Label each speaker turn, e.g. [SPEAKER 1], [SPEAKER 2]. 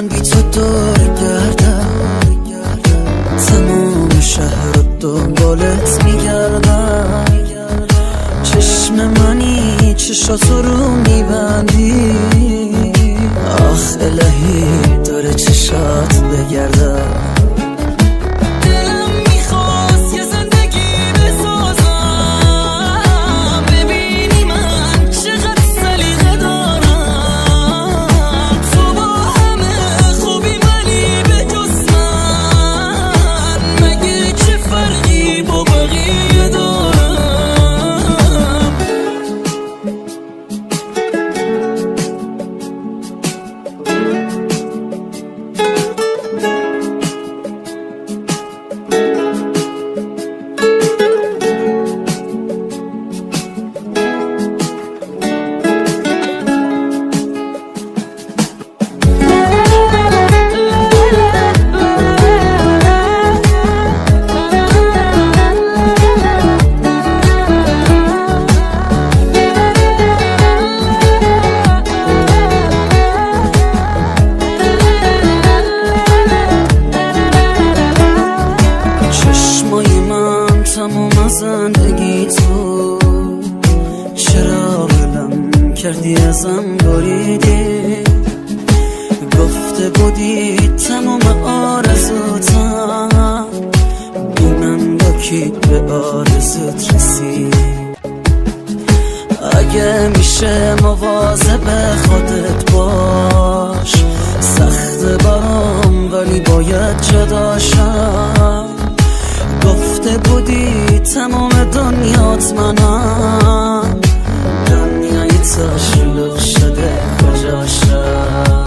[SPEAKER 1] من بی تو دور گردم، تمام شهر رو دنبالت میگردم. چشم منی چشاتو رو میبندی، آخ الهی داره چشات بگردم. تمام از زندگی تو چرا ولم کردی ازم بریدی؟ گفته بودی تمام آرزوتم، بی من با کی به آرزوت رسید؟ اگه میشه مواظب خودت باش، سخت برام ولی باید جداشم. گفته بودی تمام دنیات منم، دنیای تو شلوغ شده کجاشم؟